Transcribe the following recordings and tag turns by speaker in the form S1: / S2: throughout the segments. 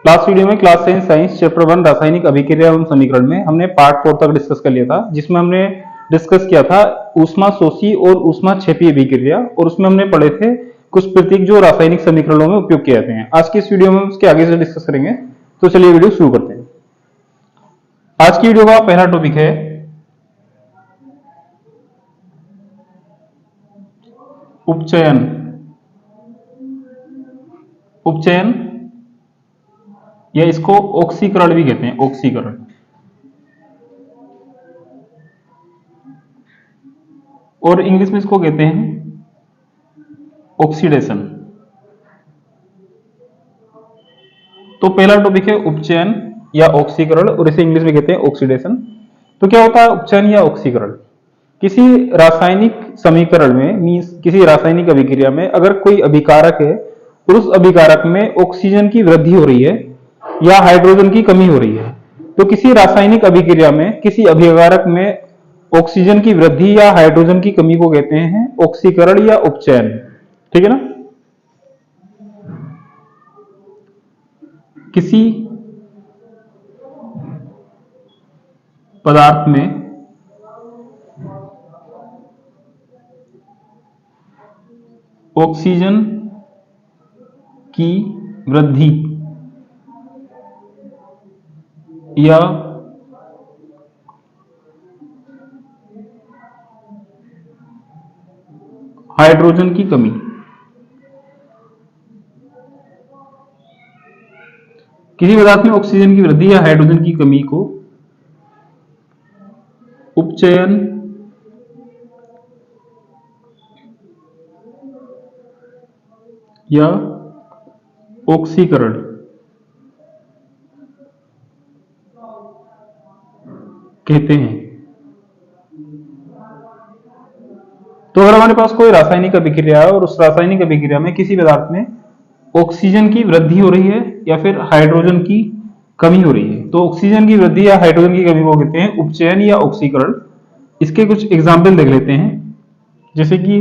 S1: Last video में class 10 science chapter 1 रासायनिक अभिक्रिया एवं समीकरण में हमने पार्ट 4 तक डिस्कस कर लिया था, जिसमें हमने डिस्कस किया था ऊष्मा शोषी और ऊष्मा क्षेपी अभिक्रिया, और उसमें हमने पढ़े थे कुछ प्रतीक जो रासायनिक समीकरणों में उपयोग किए जाते हैं। आज की इस वीडियो में उसके आगे से डिस्कस करेंगे। तो चलिए वीडियो शुरू करते हैं। आज की वीडियो का पहला टॉपिक है उपचयन। उपचयन या इसको ऑक्सीकरण भी कहते हैं, ऑक्सीकरण। और इंग्लिश में इसको कहते हैं ऑक्सीडेशन। तो पहला टॉपिक है उपचयन या ऑक्सीकरण, और इसे इंग्लिश में कहते हैं ऑक्सीडेशन। तो क्या होता है उपचयन या ऑक्सीकरण? किसी रासायनिक समीकरण में, मींस किसी रासायनिक अभिक्रिया में अगर कोई अभिकारक है और उस अभिकारक में ऑक्सीजन की वृद्धि हो रही है या हाइड्रोजन की कमी हो रही है, तो किसी रासायनिक अभिक्रिया में किसी अभिकारक में ऑक्सीजन की वृद्धि या हाइड्रोजन की कमी को कहते हैं ऑक्सीकरण या उपचयन। ठीक है ना? किसी पदार्थ में ऑक्सीजन की वृद्धि या हाइड्रोजन की कमी, किसी पदार्थ में ऑक्सीजन की वृद्धि या हाइड्रोजन की कमी को उपचयन या ऑक्सीकरण कहते हैं। तो अगर हमारे पास कोई रासायनिक अभिक्रिया है और उस रासायनिक अभिक्रिया में किसी पदार्थ में ऑक्सीजन की वृद्धि हो रही है या फिर हाइड्रोजन की कमी हो रही है, तो ऑक्सीजन की वृद्धि या हाइड्रोजन की कमी को कहते हैं उपचयन या ऑक्सीकरण। इसके कुछ एग्जाम्पल देख लेते हैं। जैसे कि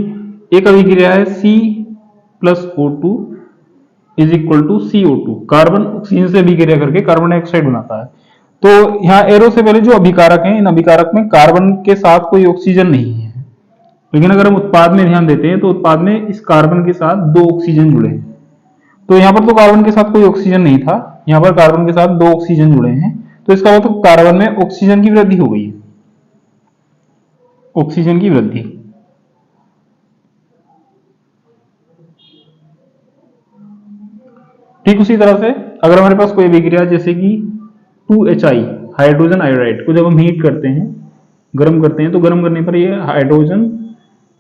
S1: एक अभिक्रिया है C+O2 is equal to CO2। Carbon oxygen से अभिक्रिया करके कार्बन डाइऑक्साइड बनाता है। तो यहाँ एरो से पहले जो अभिकारक हैं, इन अभिकारक में कार्बन के साथ कोई ऑक्सीजन नहीं है, लेकिन अगर हम उत्पाद में ध्यान देते हैं तो उत्पाद में इस कार्बन के साथ दो ऑक्सीजन जुड़े हैं। तो यहाँ पर तो कार्बन के साथ कोई ऑक्सीजन नहीं था, यहाँ पर कार्बन के साथ दो ऑक्सीजन जुड़े हैं, तो इसका मतलब कार्बन में ऑक्सीजन की वृद्धि हो गई है, ऑक्सीजन की वृद्धि। ठीक उसी तरह से अगर हमारे पास कोई अभिक्रिया जैसे कि 2HI हाइड्रोजन आयोडाइड को जब हम हीट करते हैं, गर्म करते हैं, तो गर्म करने पर ये हाइड्रोजन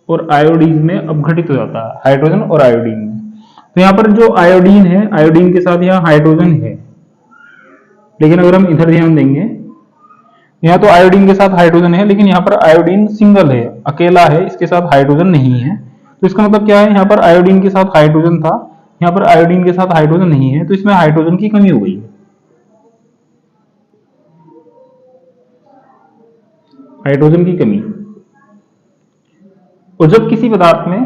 S1: और आयोडीन में अपघटित हो जाता है, हाइड्रोजन और आयोडीन में। तो यहाँ पर जो आयोडीन है, आयोडीन के साथ यहाँ हाइड्रोजन है, लेकिन अगर हम इधर ध्यान देंगे, यहाँ तो आयोडीन के साथ हाइड्रोजन है, लेकिन यहाँ पर आयोडीन सिंगल है, अकेला है, इसके साथ हाइड्रोजन नहीं है। तो इसका मतलब क्या है, यहाँ पर आयोडीन के साथ हाइड्रोजन था, यहाँ पर आयोडीन के साथ हाइड्रोजन नहीं है, तो इसमें हाइड्रोजन की कमी हो गई है, हाइड्रोजन की कमी। और जब किसी पदार्थ में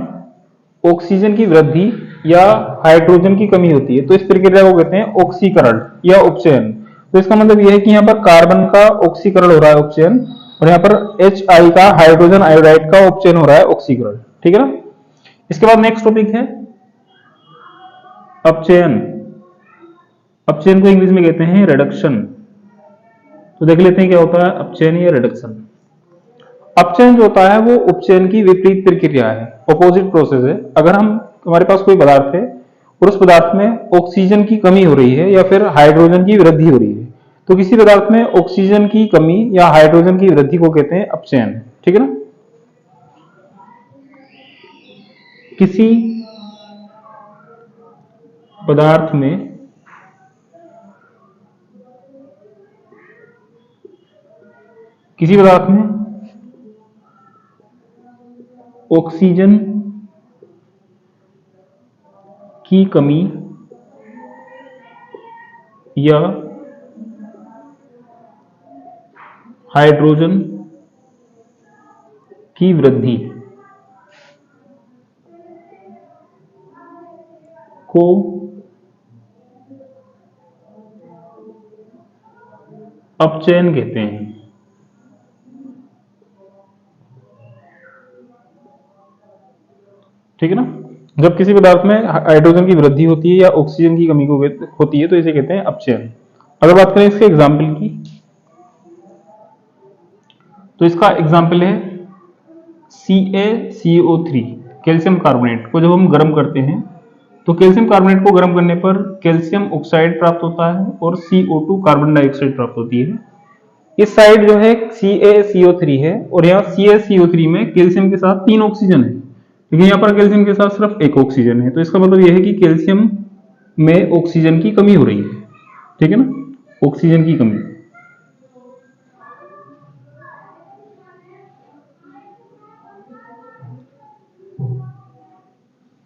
S1: ऑक्सीजन की वृद्धि या हाइड्रोजन की कमी होती है, तो इस प्रक्रिया को कहते हैं ऑक्सीकरण या उपचयन। तो इसका मतलब यह है कि यहाँ पर कार्बन का ऑक्सीकरण हो रहा है, उपचयन, और यहाँ पर HI का, हाइड्रोजन आयोडाइड का उपचयन हो रहा है, ऑक्सीकरण। ठीक है ना? इसके बाद नेक्स्ट टॉपिक है अपचयन। अपचयन को इंग्लिश में कहते हैं रिडक्शन। तो देख लेते हैं क्या होता है अपचयन या रिडक्शन। अपचयन जो होता है वो उपचयन की विपरीत प्रक्रिया है, ऑपोजिट प्रोसेस है। अगर हम, हमारे पास कोई पदार्थ है और उस पदार्थ में ऑक्सीजन की कमी हो रही है या फिर हाइड्रोजन की वृद्धि हो रही है, तो किसी पदार्थ में ऑक्सीजन की कमी या हाइड्रोजन की वृद्धि को कहते हैं अपचयन। ठीक है ना? किसी पदार्थ में ऑक्सीजन की कमी या हाइड्रोजन की वृद्धि को अपचयन कहते हैं। ठीक है ना। जब किसी पदार्थ में हाइड्रोजन की वृद्धि होती है या ऑक्सीजन की कमी होती है तो इसे कहते हैं अपचयन। अगर बात करें इसके एग्जाम्पल की, तो इसका एग्जाम्पल है CaCO3 कैल्शियम कार्बोनेट को जब हम गर्म करते हैं तो कैल्शियम कार्बोनेट को गर्म करने पर कैल्शियम ऑक्साइड प्राप्त होता है और CO2 कार्बन डाइऑक्साइड प्राप्त होती है। इस साइड जो है CaCO3 है और यहाँ CaCO3 में कैल्शियम के साथ 3 ऑक्सीजन है, लेकिन यहाँ पर कैल्शियम के साथ सिर्फ 1 ऑक्सीजन है। तो इसका मतलब यह है कि कैल्शियम में ऑक्सीजन की कमी हो रही है। ठीक है ना, ऑक्सीजन की कमी।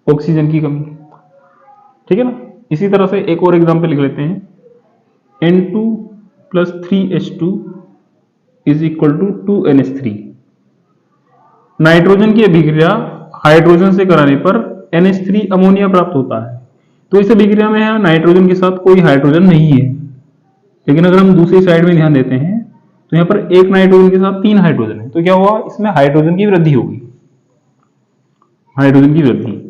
S1: ऑक्सीजन की कमी। ठीक है ना। इसी तरह से एक और एग्जांपल लिख लेते हैं, N2 + 3H2 = 2NH3। नाइट्रोजन की अभिक्रिया हाइड्रोजन से कराने पर NH3 अमोनिया प्राप्त होता है। तो इस अभिक्रिया में यहाँ नाइट्रोजन के साथ कोई हाइड्रोजन नहीं है, लेकिन अगर हम दूसरी साइड में ध्यान देते हैं तो यहाँ पर एक नाइट्रोजन के साथ 3 हाइड्रोजन है। तो क्या हुआ, इसमें हाइड्रोजन की वृद्धि होगी, हाइड्रोजन की वृद्धि।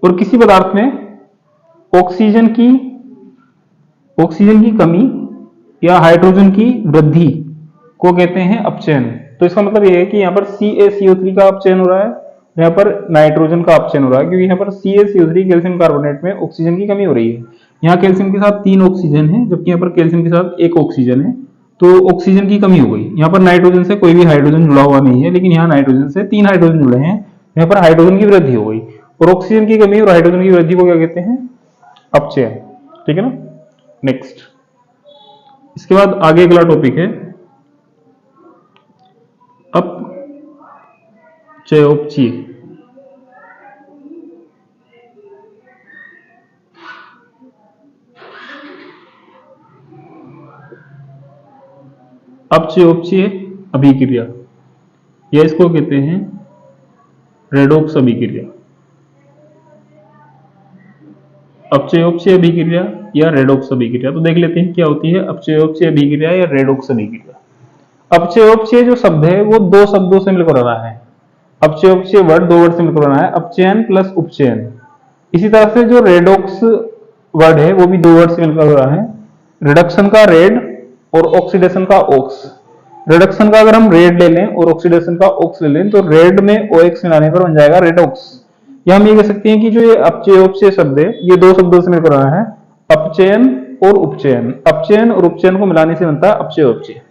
S1: और किसी पदार्थ में ऑक्सीजन की कमी या हाइड्रोजन की वृद्धि को कहते हैं अपचयन। तो इसका मतलब यह है कि यहाँ पर CaCO3 का अपचयन हो रहा है, यहाँ पर नाइट्रोजन का अपचयन हो रहा है, क्योंकि यहाँ पर CaCO3 कैल्शियम कार्बोनेट में ऑक्सीजन की कमी हो रही है। यहाँ कैल्शियम के साथ 3 ऑक्सीजन है, जबकि यहाँ पर कैल्शियम के साथ 1 ऑक्सीजन है, तो ऑक्सीजन की कमी हो गई। यहाँ पर नाइट्रोजन से कोई भी हाइड्रोजन जुड़ा हुआ नहीं है, लेकिन यहाँ नाइट्रोजन से 3 हाइड्रोजन जुड़े हैं, यहाँ पर हाइड्रोजन की वृद्धि हो गई। और ऑक्सीजन की कमी और हाइड्रोजन की वृद्धि को क्या कहते हैं, अपचयन। ठीक है ना। नेक्स्ट, इसके बाद आगे अगला टॉपिक है अपचयोपचय। अपचयोपचय अभिक्रिया, या इसको कहते हैं रेडॉक्स अभिक्रिया। अपचयोपचय अभिक्रिया या रेडॉक्स अभिक्रिया, तो देख लेते हैं क्या होती है अपचयोपचय अभिक्रिया या रेडॉक्स अभिक्रिया। अपचयोपचय जो शब्द है वो 2 शब्दों से मिलकर बना है। अपचयोपचय वर्ड 2 वर्ड से मिलकर बना है, अपचयन प्लस उपचयन। इसी तरह से जो रेडॉक्स वर्ड है वो भी 2 वर्ड से मिलकर बना है, रिडक्शन का रेड और ऑक्सीडेशन का ऑक्स। रिडक्शन का अगर हम रेड ले लें और ऑक्सीडेशन का ऑक्स ले लें तो रेड में OX मिलाने पर बन जाएगा रेडॉक्स। या हम ये कह सकते हैं कि जो ये अपचयोपचय शब्द है ये 2 शब्दों से मिलकर बना है, अपचयन और उपचयन। अपचयन और उपचयन को मिलाने से बनता है अपचयोपचय।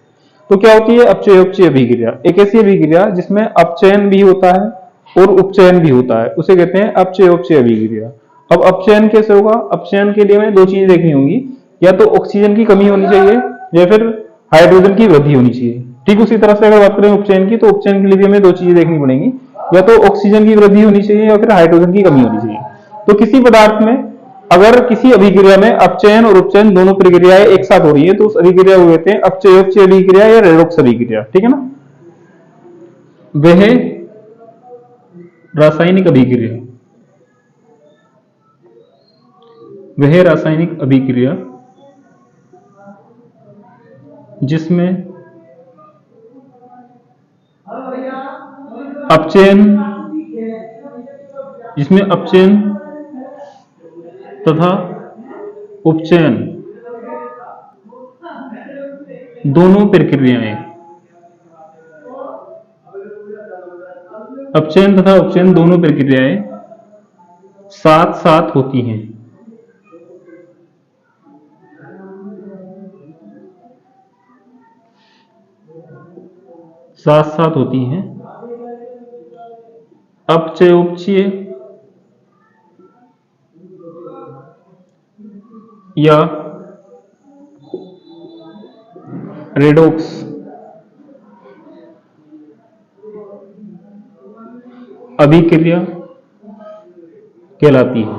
S1: तो क्या होती है अपचयोपचय अभिक्रिया, एक ऐसी अभिक्रिया जिसमें अपचयन भी होता है और उपचयन भी होता है, उसे कहते हैं अपचयोपचय अभिक्रिया। अब अपचयन कैसे होगा, अपचयन के लिए हमें 2 चीजें देखनी होंगी, या तो ऑक्सीजन की कमी होनी चाहिए या फिर हाइड्रोजन की वृद्धि होनी चाहिए। ठीक उसी तरह से अगर बात करें उपचयन की, तो उपचयन के लिए भी हमें 2 चीजें देखनी पड़ेंगी, या तो ऑक्सीजन की वृद्धि होनी चाहिए या फिर हाइड्रोजन की कमी होनी चाहिए। तो किसी पदार्थ में अगर किसी अभिक्रिया में अपचयन और उपचयन दोनों प्रक्रियाएं एक साथ हो रही है तो उस अभिक्रिया को कहते हैं अपचयोपचय अभिक्रिया या रेडॉक्स अभिक्रिया। ठीक है ना। वह रासायनिक अभिक्रिया, वह रासायनिक अभिक्रिया जिसमें अपचयन तथा उपचयन दोनों प्रक्रियाएं, अपचयन तथा उपचयन दोनों प्रक्रियाएं साथ साथ होती हैं। साथ साथ होती हैं। अपचयोपचय या रेडॉक्स अभिक्रिया कहलाती है।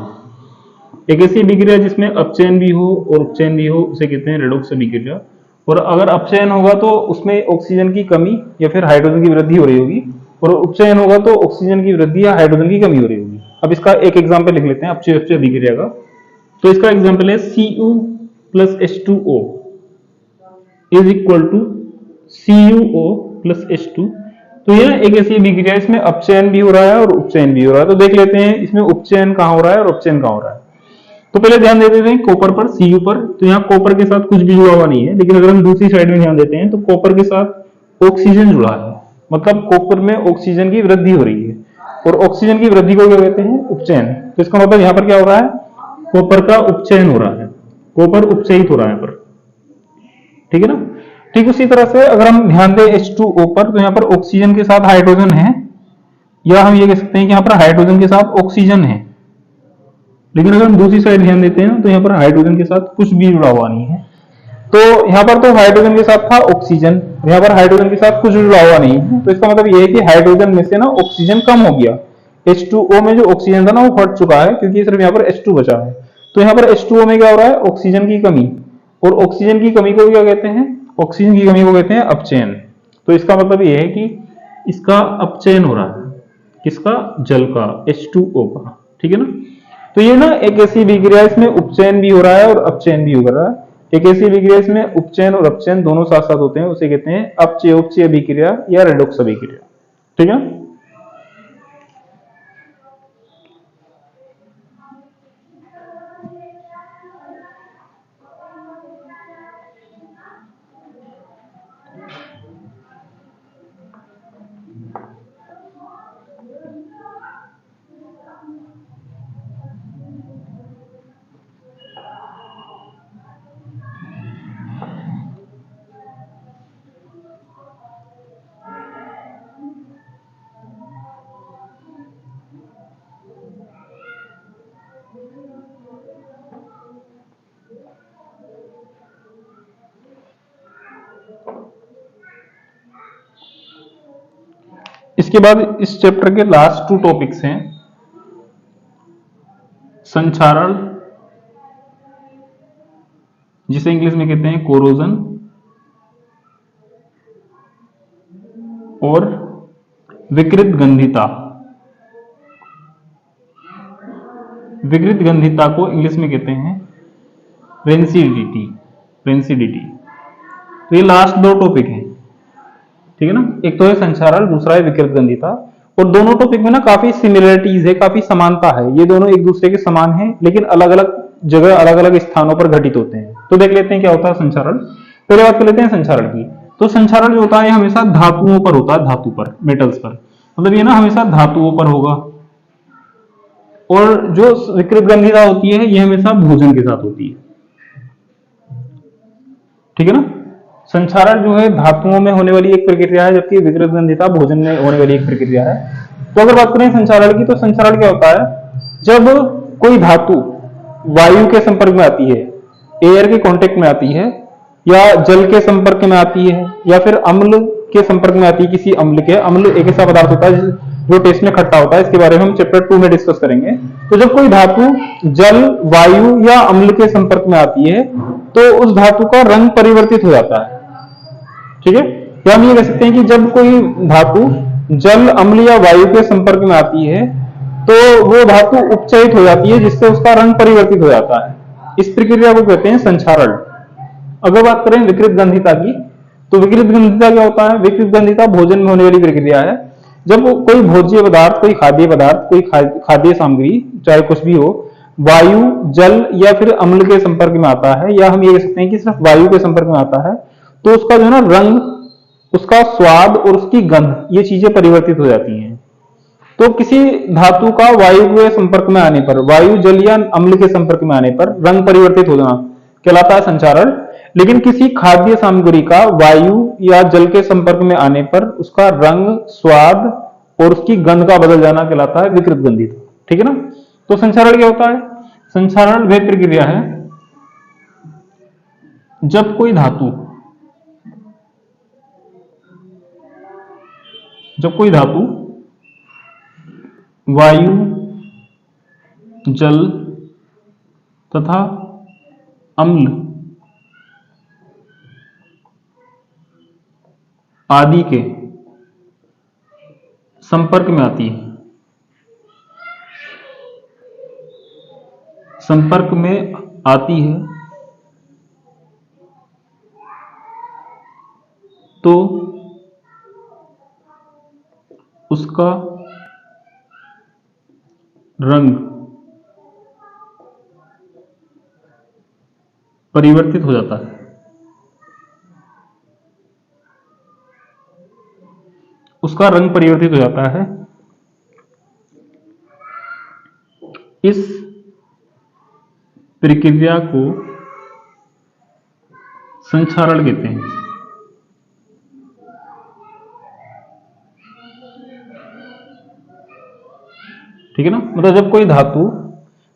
S1: एक ऐसी अभिक्रिया जिसमें अपचयन भी हो और उपचयन भी हो उसे कहते हैं रेडॉक्स अभिक्रिया। और अगर अपचयन होगा तो उसमें ऑक्सीजन की कमी या फिर हाइड्रोजन की वृद्धि हो रही होगी, और उपचयन होगा तो ऑक्सीजन की वृद्धि या हाइड्रोजन की कमी हो रही होगी। अब इसका एक एग्जाम्पल लिख लेते हैं अपचय अपचय अभिक्रिया का। तो इसका एग्जाम्पल है Cu plus H2O is equal to CuO plus H2। तो यह एक ऐसी अभिक्रिया है, इसमें अपचयन भी हो रहा है और उपचयन भी हो रहा है। तो देख लेते हैं इसमें उपचयन कहाँ हो रहा है और उपचयन कहाँ हो रहा है। तो पहले ध्यान देते हैं कॉपर पर, Cu पर। तो यहाँ कॉपर के साथ कुछ भी जुड़ा हुआ नहीं है, लेकिन अगर हम दूसरी साइड में ध्यान देते हैं तो कॉपर के साथ ऑक्सीजन जुड़ा है, मतलब कॉपर में ऑक्सीजन की वृद्धि हो रही है, और ऑक्सीजन की वृद्धि को क्या कहते हैं? उपचयन। तो इसका मतलब यहाँ पर क्या हो रहा है? कॉपर का उपचयन हो रहा है, कॉपर उपचयित हो रहा है यहाँ पर, ठीक है ना। ठीक उसी तरह से अगर हम ध्यान दें H2O पर, तो यहाँ पर ऑक्सीजन के साथ हाइड्रोजन है, या हम ये कह सकते हैं कि यहाँ पर हाइड्रोजन के साथ ऑक्सीजन है। लेकिन अगर हम दूसरी साइड ध्यान देते हैं तो यहाँ पर हाइड्रोजन के साथ कुछ भी जुड़ा हुआ नहीं है। तो यहाँ पर तो हाइड्रोजन के साथ था ऑक्सीजन, यहाँ पर हाइड्रोजन के साथ कुछ जुड़ा हुआ नहीं है। तो इसका मतलब ये है कि हाइड्रोजन में से ना ऑक्सीजन कम हो गया, H2O में जो ऑक्सीजन था ना वो हट चुका है, क्योंकि सिर्फ यहाँ पर H2 बचा है। तो यहाँ पर H2O में क्या हो रहा है? ऑक्सीजन की कमी, और ऑक्सीजन की कमी को क्या कहते हैं? ऑक्सीजन की कमी को कहते हैं अपचयन। तो इसका मतलब ये है कि इसका अपचयन हो रहा है, किसका? जल का, H2O का, ठीक है ना। तो ये ना एक ऐसी अभिक्रिया, इसमें उपचयन भी हो रहा है और अपचयन भी हो रहा है। एक ऐसी अभिक्रिया इसमें उपचयन और अपचयन दोनों साथ साथ होते हैं, उसे कहते हैं अपचय उपचय अभिक्रिया या रेडॉक्स अभिक्रिया, ठीक है। इसके बाद इस चैप्टर के लास्ट 2 टॉपिक्स हैं संक्षारण, जिसे इंग्लिश में कहते हैं कोरोजन, और विकृत गंधिता। विकृत गंधिता को इंग्लिश में कहते हैं रेंसिडिटी, रेंसिडिटी। तो ये लास्ट 2 टॉपिक हैं, ठीक है ना। एक तो है संक्षारण, दूसरा है विकृत गंधिता। और दोनों टॉपिक में ना काफी सिमिलरिटीज है, काफी समानता है। ये दोनों एक दूसरे के समान हैं, लेकिन अलग अलग जगह अलग अलग स्थानों पर घटित होते हैं। तो देख लेते हैं क्या होता है संक्षारण। पहले बात कर लेते हैं संक्षारण की। तो संक्षारण जो होता है हमेशा धातुओं पर होता है, धातु पर, मेटल्स पर, मतलब ये ना हमेशा धातुओं पर होगा। और जो विकृत गंधिता होती है ये हमेशा भोजन के साथ होती है, ठीक है ना। संक्षारण जो है धातुओं में होने वाली एक प्रक्रिया है, जबकि विकृत गंधिता भोजन में होने वाली एक प्रक्रिया है। तो अगर बात करें संक्षारण की, तो संक्षारण क्या होता है? जब कोई धातु वायु के संपर्क में आती है, एयर के कांटेक्ट में आती है, या जल के संपर्क में आती है, या फिर अम्ल के संपर्क में आती है, किसी अम्ल के, अम्ल एक ऐसा पदार्थ होता है जो टेस्ट में खट्टा होता है, इसके बारे में हम चैप्टर 2 में डिस्कस करेंगे। तो जब कोई धातु जल, वायु या अम्ल के संपर्क में आती है तो उस धातु का रंग परिवर्तित हो जाता है, ठीक है। या हम ये कह सकते हैं कि जब कोई धातु जल, अम्ल या वायु के संपर्क में आती है तो वो धातु उपचयित हो जाती है, जिससे उसका रंग परिवर्तित हो जाता है। इस प्रक्रिया को कहते हैं संक्षारण। अगर बात करें विकृत गंधिता की, तो विकृत गंधिता क्या होता है? विकृत गंधिता भोजन में होने वाली प्रक्रिया है। जब कोई भोज्य पदार्थ, कोई खाद्य पदार्थ, कोई खाद्य सामग्री, चाहे कुछ भी हो, वायु, जल या फिर अम्ल के संपर्क में आता है, या हम ये कह सकते हैं कि सिर्फ वायु के संपर्क में आता है, तो उसका जो है ना रंग, उसका स्वाद और उसकी गंध, ये चीजें परिवर्तित हो जाती हैं। तो किसी धातु का वायु के संपर्क में आने पर, वायु, जल या अम्ल के संपर्क में आने पर रंग परिवर्तित होना कहलाता है संक्षारण। लेकिन किसी खाद्य सामग्री का वायु या जल के संपर्क में आने पर उसका रंग, स्वाद और उसकी गंध का बदल जाना कहलाता है विकृत गंधिता, ठीक है ना। तो संक्षारण क्या होता है? संक्षारण वह प्रक्रिया है जब कोई धातु, जब कोई धातु वायु, जल तथा अम्ल आदि के संपर्क में आती है, संपर्क में आती है तो उसका रंग परिवर्तित हो जाता है। उसका रंग परिवर्तित हो जाता है। इस प्रक्रिया को संक्षारण कहते हैं। ठीक है ना, मतलब जब कोई धातु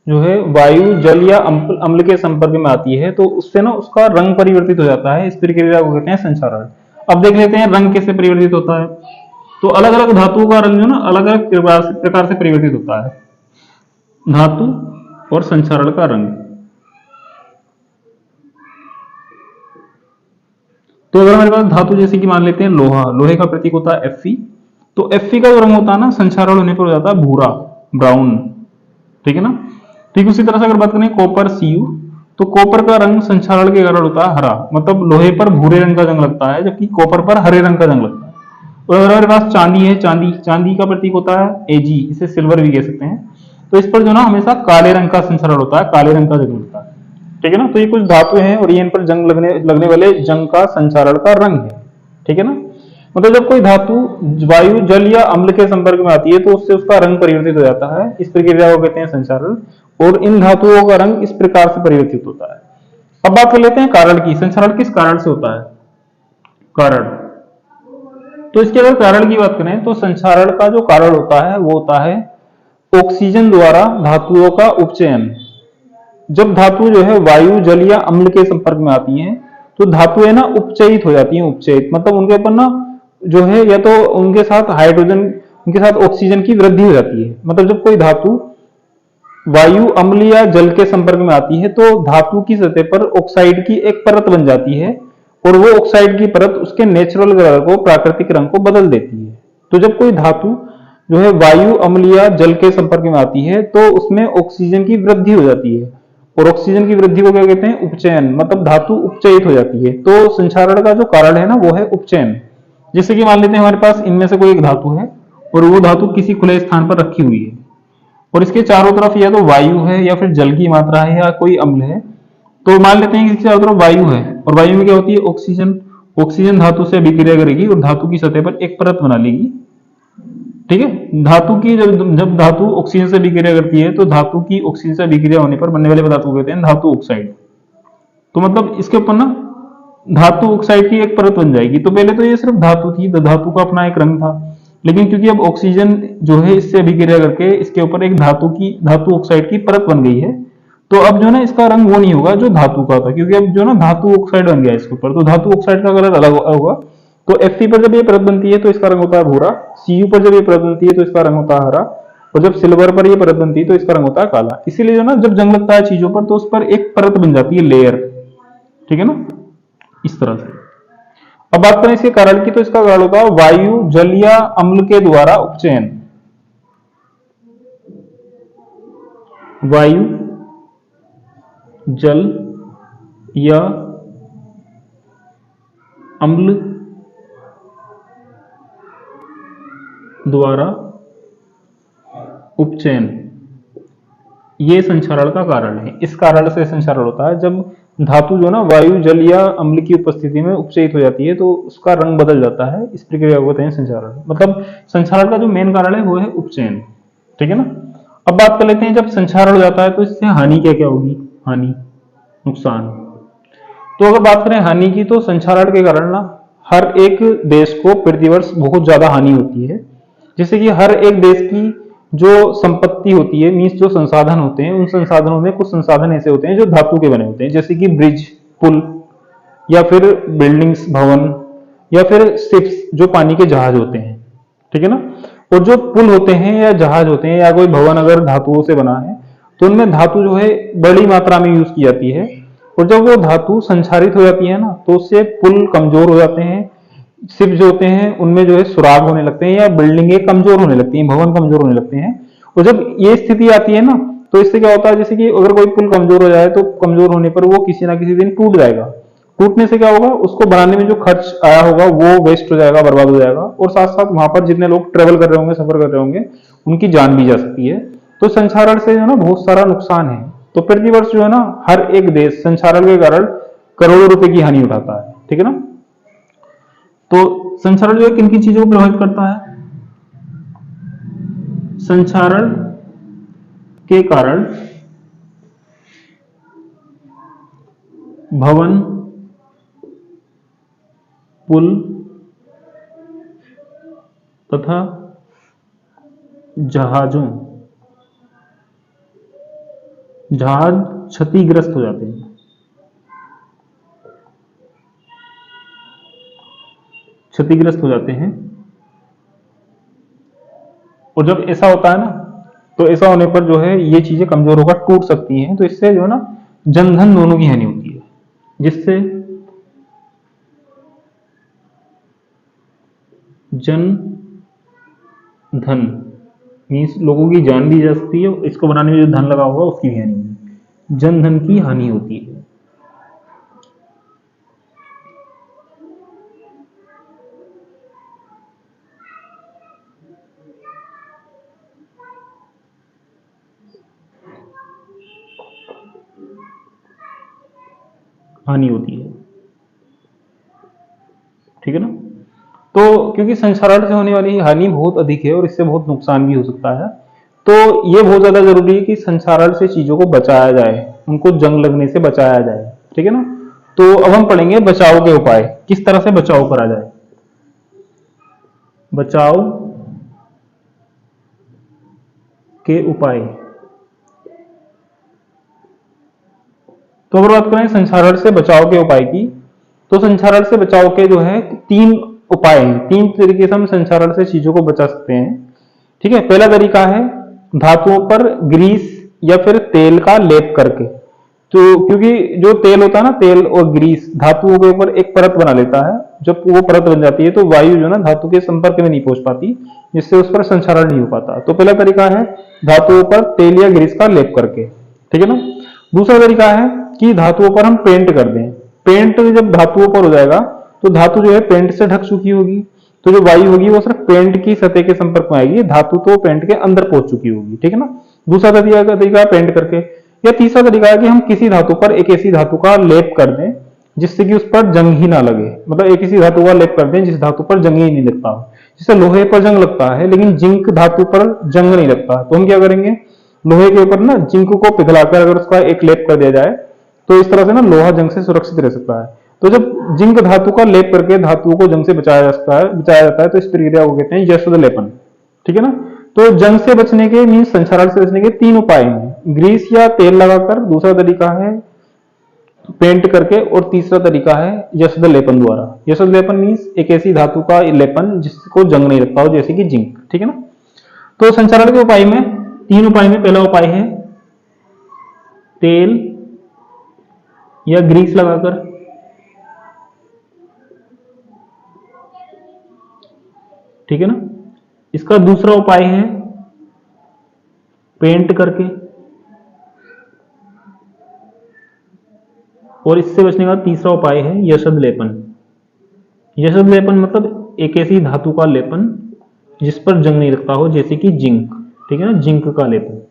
S1: जो है वायु, जल या अम्ल के संपर्क में आती है तो उससे ना उसका रंग परिवर्तित हो जाता है। इस प्रक्रिया को कहते हैं संक्षारण। अब देख लेते हैं रंग कैसे परिवर्तित होता है। तो अलग अलग धातुओं का रंग जो ना अलग अलग प्रकार से परिवर्तित होता है। धातु और संक्षारण का रंग। तो अगर हमारे पास धातु जैसे कि मान लेते हैं लोहा, लोहे का प्रतीक होता है Fe। तो Fe का जो रंग होता है ना संक्षारण होने पर हो जाता है भूरा, ब्राउन। ठीक है ना। ठीक उसी तरह से अगर बात करें कॉपर Cu, तो कॉपर का रंग संक्षारण के कारण होता है हरा, मतलब लोहे पर भूरे रंग का जंग लगता है जबकि कॉपर पर हरे रंग का जंग लगता है। और अगर हमारे पास चांदी है, चांदी का प्रतीक होता है Ag, इसे सिल्वर भी कह सकते हैं। तो इस पर जो ना हमेशा काले रंग का संक्षारण होता है, काले रंग का जंग लगता है। ठीक है ना। तो ये कुछ धातु हैं और ये इन पर जंग लगने वाले जंग का संक्षारण का रंग है। ठीक है ना। मतलब जब कोई धातु वायु, जल या अम्ल के संपर्क में आती है तो उससे उसका रंग परिवर्तित हो जाता है। इस प्रक्रिया को कहते हैं संक्षारण। और इन धातुओं का रंग इस प्रकार से परिवर्तित होता है। अब बात कर लेते हैं कारण की। संक्षारण किस कारण से होता है? कारण। तो इसके अगर कारण की बात करें तो संक्षारण का जो कारण होता है वो होता है ऑक्सीजन द्वारा धातुओं का उपचयन। जब धातु जो है वायु, जल या अम्ल के संपर्क में आती है तो धातुएं ना उपचयित हो जाती हैं। उपचयित मतलब उनके ऊपर ना जो है या तो उनके साथ हाइड्रोजन, उनके साथ ऑक्सीजन की वृद्धि हो जाती है। मतलब जब कोई धातु वायु, अम्ल या जल के संपर्क में आती है तो धातु की सतह पर ऑक्साइड की एक परत बन जाती है और वो ऑक्साइड की परत उसके नेचुरल कलर को, प्राकृतिक रंग को बदल देती है। तो जब कोई धातु जो है वायु, अम्ल या जल के संपर्क में आती है तो उसमें ऑक्सीजन की वृद्धि हो जाती है और ऑक्सीजन की वृद्धि को क्या कहते हैं? उपचयन। मतलब धातु उपचयित हो जाती है। तो संक्षारण का जो कारण है ना वो है उपचयन। जैसे कि मान लेते हैं हमारे पास इनमें से कोई एक धातु है और वो धातु किसी खुले स्थान पर रखी हुई है और इसके चारों तरफ या तो वायु है या फिर जल की मात्रा है या कोई अम्ल है। तो मान लेते हैं कि इसके चारों तरफ वायु है और वायु में क्या होती है? ऑक्सीजन। ऑक्सीजन धातु से अभिक्रिया करेगी और धातु की सतह पर एक परत बना लेगी। ठीक है। धातु की जब धातु ऑक्सीजन से अभिक्रिया करती है तो धातु की ऑक्सीजन से अभिक्रिया होने पर बनने वाले पदार्थ को कहते हैं धातु ऑक्साइड। तो मतलब इसके ऊपर ना धातु ऑक्साइड की एक परत बन जाएगी। तो पहले तो ये सिर्फ धातु थी, तो धातु का अपना एक रंग था, लेकिन क्योंकि अब ऑक्सीजन जो है इससे अभिक्रिया करके इसके ऊपर एक धातु ऑक्साइड की परत बन गई है, तो अब जो ना इसका रंग वो नहीं होगा जो धातु का था, क्योंकि अब जो ना धातु ऑक्साइड बन गया इसके ऊपर, तो धातु ऑक्साइड का कलर अलग होगा। तो Fe पर जब ये परत बनती है तो इसका रंग होता है भूरा, Cu पर जब ये परत बनती है तो इसका रंग होता है हरा, और जब सिल्वर पर ये परत बनती है तो इसका रंग होता है काला। इसीलिए जो ना जब जंग लगता है चीजों पर तो उस पर एक परत बन जाती है, लेयर। ठीक है ना, इस तरह से। अब बात करें इसके कारण की, तो इसका कारण होगा वायु, जल या अम्ल के द्वारा उपचयन। वायु, जल या अम्ल द्वारा उपचयन, ये संक्षारण का कारण है। इस कारण से संक्षारण होता है जब धातु जो ना वायु, जल या अम्ल की उपस्थिति में उपचयित हो जाती है तो उसका रंग बदल जाता है। इस प्रक्रिया को कहते हैं संक्षारण। मतलब संक्षारण का जो मेन कारण है वो है उपचयन। ठीक है ना। अब बात कर लेते हैं जब संक्षारण हो जाता है तो इससे हानि क्या क्या होगी? हानि, नुकसान। तो अगर बात करें हानि की, तो संक्षारण के कारण ना हर एक देश को प्रतिवर्ष बहुत ज्यादा हानि होती है। जैसे कि हर एक देश की जो संपत्ति होती है, मीन्स जो संसाधन होते हैं, उन संसाधनों में कुछ संसाधन ऐसे होते हैं जो धातु के बने होते हैं, जैसे कि ब्रिज, पुल, या फिर बिल्डिंग्स, भवन, या फिर शिप्स, जो पानी के जहाज होते हैं। ठीक है ना। और जो पुल होते हैं या जहाज होते हैं या कोई भवन अगर धातुओं से बना है तो उनमें धातु जो है बड़ी मात्रा में यूज की जाती है, और जब वो धातु संक्षारित हो जाती है ना तो उससे पुल कमजोर हो जाते हैं, शिप जो होते हैं उनमें जो है सुराग होने लगते हैं, या बिल्डिंगें कमजोर होने लगती हैं, भवन कमजोर होने लगते हैं। और जब ये स्थिति आती है ना तो इससे क्या होता है, जैसे कि अगर कोई पुल कमजोर हो जाए तो कमजोर होने पर वो किसी ना किसी दिन टूट जाएगा। टूटने से क्या होगा, उसको बनाने में जो खर्च आया होगा वो वेस्ट हो जाएगा, बर्बाद हो जाएगा, और साथ साथ वहां पर जितने लोग ट्रेवल कर रहे होंगे, सफर कर रहे होंगे, उनकी जान भी जा सकती है। तो संचारण से जो है ना बहुत सारा नुकसान है। तो प्रतिवर्ष जो है ना हर एक देश संचारण के कारण करोड़ों रुपए की हानि उठाता है, ठीक है ना। तो संचारण जो है किन किन चीजों को प्रभावित करता है? संचारण के कारण भवन, पुल तथा जहाजों जहाज क्षतिग्रस्त हो जाते हैं। क्षतिग्रस्त हो जाते हैं। और जब ऐसा होता है ना, तो ऐसा होने पर जो है ये चीजें कमजोर होकर टूट सकती हैं। तो इससे जो है ना जनधन दोनों की हानि होती है, जिससे जन धन मीन्स लोगों की जान भी जा सकती है, इसको बनाने में जो धन लगा होगा उसकी भी हानि होगी, जन धन की हानि होती है। हानि होती है, ठीक है ना। तो क्योंकि संचारण से होने वाली हानि बहुत अधिक है और इससे बहुत नुकसान भी हो सकता है, तो ये बहुत ज्यादा जरूरी है कि संचारण से चीजों को बचाया जाए, उनको जंग लगने से बचाया जाए, ठीक है ना। तो अब हम पढ़ेंगे बचाव के उपाय, किस तरह से बचाव करा जाए। बचाव के उपाय। तो अगर बात करें संचारण से बचाव के उपाय की, तो संचारण से बचाव के जो है तीन उपाय हैं, तीन तरीके से हम संचारण से चीजों को बचा सकते हैं, ठीक है। पहला तरीका है धातुओं पर ग्रीस या फिर तेल का लेप करके। तो क्योंकि जो तेल होता है ना, तेल और ग्रीस धातुओं के ऊपर एक परत बना लेता है, जब वो परत बन जाती है तो वायु जो है ना धातु के संपर्क में नहीं पहुंच पाती, जिससे उस पर संचारण नहीं हो पाता। तो पहला तरीका है धातुओं पर तेल या ग्रीस का लेप करके, ठीक है ना। दूसरा तरीका है कि धातुओं पर हम पेंट कर दें। पेंट जब धातुओं पर हो जाएगा तो धातु जो है पेंट से ढक चुकी होगी, तो जो वायु होगी वो सिर्फ पेंट की सतह के संपर्क में आएगी, धातु तो पेंट के अंदर पहुंच चुकी होगी, ठीक है ना। दूसरा तरीका है पेंट करके। या तीसरा तरीका है कि हम किसी धातु पर एक ऐसी धातु का लेप कर दें जिससे कि उस पर जंग ही ना लगे, मतलब एक ऐसी धातु का लेप कर दें जिस धातु पर जंग ही नहीं लगता हो। जैसे लोहे पर जंग लगता है लेकिन जिंक धातु पर जंग नहीं लगता, तो हम क्या करेंगे, लोहे के ऊपर ना जिंक को पिघलाकर अगर उसका एक लेप कर दिया जाए तो इस तरह से ना लोहा जंग से सुरक्षित रह सकता है। तो जब जिंक धातु का लेप करके धातुओं को जंग से बचाया जाता है तो इस प्रक्रिया को कहते हैं यशोद लेपन, ठीक है ना। तो जंग से बचने के मीन संचारण से बचने के तीन उपाय हैं, ग्रीस या तेल लगाकर, दूसरा तरीका है पेंट करके, और तीसरा तरीका है यशद लेपन द्वारा। यशद लेपन मीन्स एक ऐसी धातु का लेपन जिसको जंग नहीं लगता हो, जैसे कि जिंक, ठीक है ना। तो संचारण के उपाय में तीन उपाय में पहला उपाय है तेल या ग्रीस लगाकर, ठीक है ना। इसका दूसरा उपाय है पेंट करके, और इससे बचने का तीसरा उपाय है यशद लेपन। यशद लेपन मतलब एक ऐसी धातु का लेपन जिस पर जंग नहीं लगता हो, जैसे कि जिंक, ठीक है ना, जिंक का लेपन।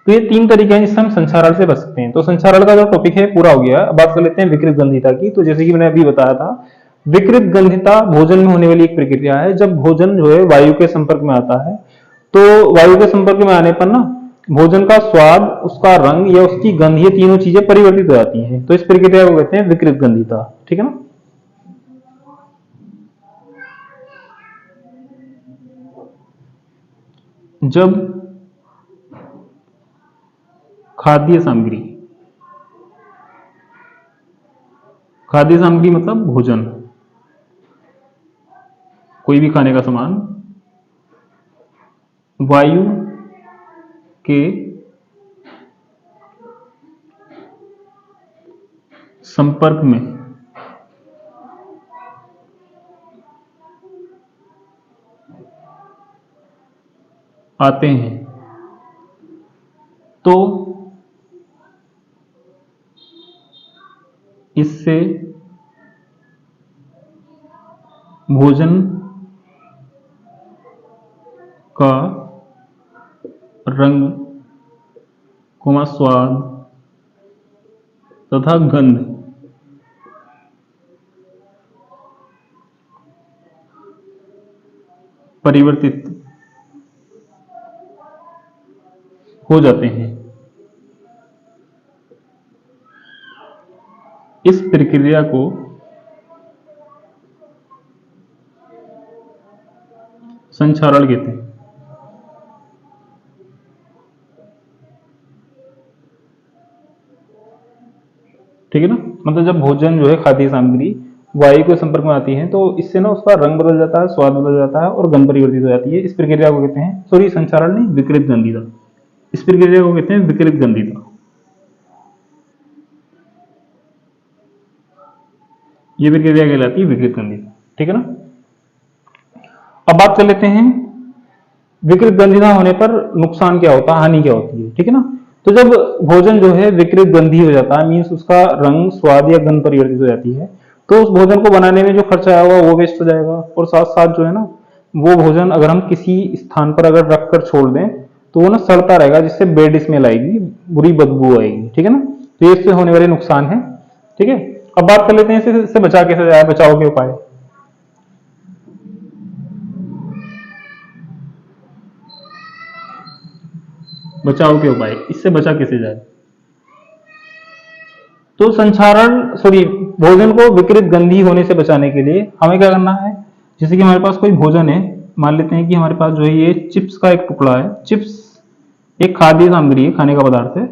S1: तो ये तीन तरीके हैं जिससे हम संचारण से बच सकते हैं। तो संचारण का जो टॉपिक है पूरा हो गया। अब बात कर लेते हैं विकृत गंधिता की। तो जैसे कि मैंने अभी बताया था, विकृत गंधिता भोजन में होने वाली एक प्रक्रिया है। जब भोजन जो है वायु के संपर्क में आता है, तो वायु के संपर्क में आने पर ना भोजन का स्वाद, उसका रंग या उसकी गंध, ये तीनों चीजें परिवर्तित हो जाती हैं। तो इस प्रक्रिया को कहते हैं विकृत गंधिता, ठीक है ना। जब खाद्य सामग्री, खाद्य सामग्री मतलब भोजन, कोई भी खाने का सामान वायु के संपर्क में आते हैं तो इससे भोजन का रंग, स्वाद तथा गंध परिवर्तित हो जाते हैं। इस प्रक्रिया को संचारण कहते हैं। ठीक है ना, मतलब जब भोजन जो है, खाद्य सामग्री वायु के संपर्क में आती है तो इससे ना उसका रंग बदल जाता है, स्वाद बदल जाता है और गंध परिवर्तित हो जाती है। इस प्रक्रिया को कहते हैं, सॉरी संचारण नहीं, विकृत गंधिता। इस प्रक्रिया को कहते हैं विकृत गंधिता। ये प्रक्रिया कहलाती है विकृत गंधिता। ठीक है ना। अब बात कर लेते हैं विकृत गंधिता होने पर नुकसान क्या होता है, हानि क्या होती है। ठीक है ना। तो जब भोजन जो है विकृत गंधी हो जाता है, मीन्स उसका रंग, स्वाद या गंध परिवर्तित हो जाती है, तो उस भोजन को बनाने में जो खर्चा आया होगा वो वेस्ट हो जाएगा। और साथ साथ जो है ना, वो भोजन अगर हम किसी स्थान पर अगर रख कर छोड़ दें तो वो ना सड़ता रहेगा, जिससे बैड स्मेल आएगी, बुरी बदबू आएगी। ठीक है ना। तो ये इससे होने वाले नुकसान है। ठीक है। अब बात कर लेते हैं इससे बचा कैसे जाए, बचाव के उपाय। बचाव के उपाय, इससे बचा कैसे जाए। तो संचारण, सॉरी, भोजन को विकृत गंधी होने से बचाने के लिए हमें क्या करना है, जैसे कि हमारे पास कोई भोजन है, मान लेते हैं कि हमारे पास जो है ये चिप्स का एक टुकड़ा है। चिप्स एक खाद्य सामग्री है, खाने का पदार्थ है,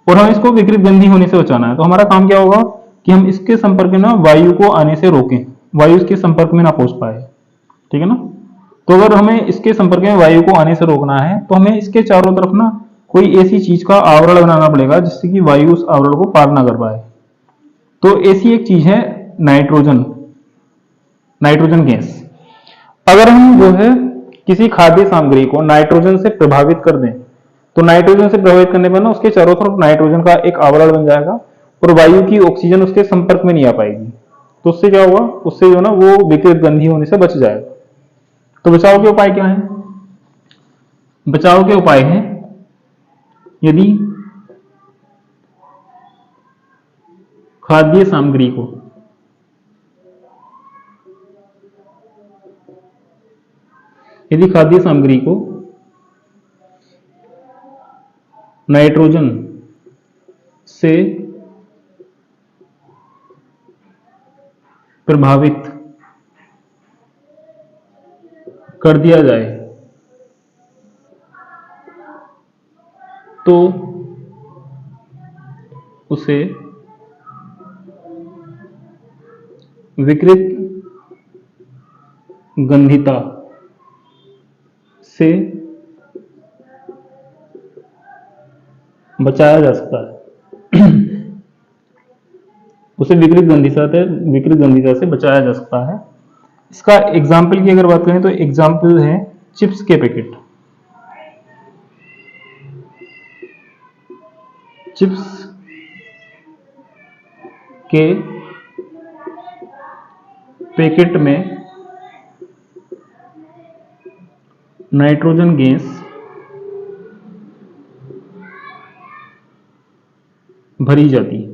S1: और हमें इसको विकृत गंधी होने से बचाना है। तो हमारा काम क्या होगा कि हम इसके संपर्क में ना वायु को आने से रोकें, वायु इसके संपर्क में ना पहुंच पाए। ठीक है ना। तो अगर हमें इसके संपर्क में वायु को आने से रोकना है तो हमें इसके चारों तरफ ना कोई ऐसी चीज का आवरण बनाना पड़ेगा जिससे कि वायु उस आवरण को पार ना कर पाए। तो ऐसी एक चीज है नाइट्रोजन, नाइट्रोजन गैस। अगर हम जो है किसी खाद्य सामग्री को नाइट्रोजन से प्रभावित कर दें तो नाइट्रोजन से प्रभावित करने पर ना उसके चारों तरफ नाइट्रोजन का एक आवरण बन जाएगा और वायु की ऑक्सीजन उसके संपर्क में नहीं आ पाएगी। तो उससे क्या होगा, उससे जो ना वो विकृत गंधी होने से बच जाएगा। तो बचाव के उपाय क्या है। बचाव के उपाय हैं, यदि खाद्य सामग्री को नाइट्रोजन से प्रभावित कर दिया जाए तो उसे विकृत गंधिता से बचाया जा सकता है। उसे विकृत गंधिता से बचाया जा सकता है। इसका एग्जाम्पल की अगर बात करें तो एग्जाम्पल है चिप्स के पैकेट। चिप्स के पैकेट में नाइट्रोजन गैस भरी जाती है।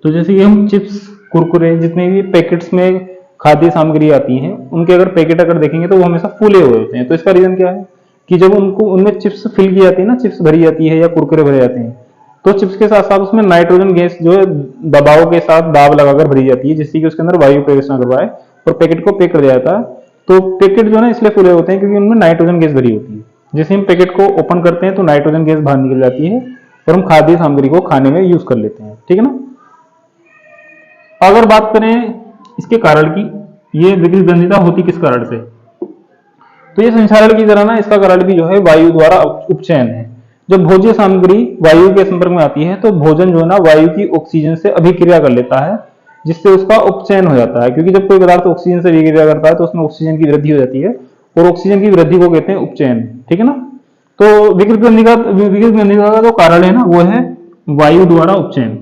S1: तो जैसे कि हम चिप्स, कुरकुरे, जितने भी पैकेट्स में खाद्य सामग्री आती हैं, उनके अगर पैकेट अगर देखेंगे तो वो हमेशा फूले हुए होते हैं। तो इसका रीजन क्या है कि जब उनको उनमें चिप्स फिल की जाती है ना, चिप्स भरी जाती है या कुरकुरे भरे जाते हैं, तो चिप्स के साथ साथ उसमें नाइट्रोजन गैस जो है दबाव के साथ दाब लगाकर भरी जाती है, जिससे कि उसके अंदर वायु प्रवेश न कर पाए और पैकेट को पैक कर दिया जाता है। तो पैकेट जो है ना इसलिए फूले होते हैं क्योंकि उनमें नाइट्रोजन गैस भरी होती है। जैसे हम पैकेट को ओपन करते हैं तो नाइट्रोजन गैस बाहर निकल जाती है और हम खाद्य सामग्री को खाने में यूज कर लेते हैं। ठीक है ना। अगर बात करें इसके कारण की, ये विकृत गंधिता होती किस कारण से, तो ये संचारण की तरह ना इसका कारण भी जो है वायु द्वारा उपचयन है। जब भोज्य सामग्री वायु के संपर्क में आती है तो भोजन जो है ना वायु की ऑक्सीजन से अभिक्रिया कर लेता है, जिससे उसका उपचयन हो जाता है। क्योंकि जब कोई पदार्थ ऑक्सीजन से अभिक्रिया करता है तो उसमें ऑक्सीजन की वृद्धि हो जाती है और ऑक्सीजन की वृद्धि को कहते हैं उपचयन। ठीक है ना। तो विकृत गंधिका का जो कारण है ना वो है वायु द्वारा उपचयन।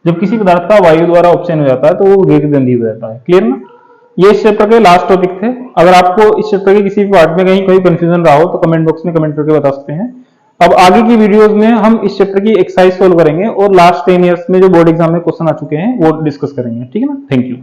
S1: जब किसी पदार्थ का वायु द्वारा उपचयन हो जाता है तो वो विकृत गंधी हो जाता है। क्लियर ना। ये इस चैप्टर के लास्ट टॉपिक थे। अगर आपको इस चैप्टर के किसी भी पार्ट में कहीं कोई कंफ्यूजन रहा हो तो कमेंट बॉक्स में कमेंट करके बता सकते हैं। अब आगे की वीडियोस में हम इस चैप्टर की एक्सरसाइज सोल्व करेंगे और लास्ट 10 इयर्स में जो बोर्ड एग्जाम में क्वेश्चन आ चुके हैं वो डिस्कस करेंगे। ठीक है ना। Thank you.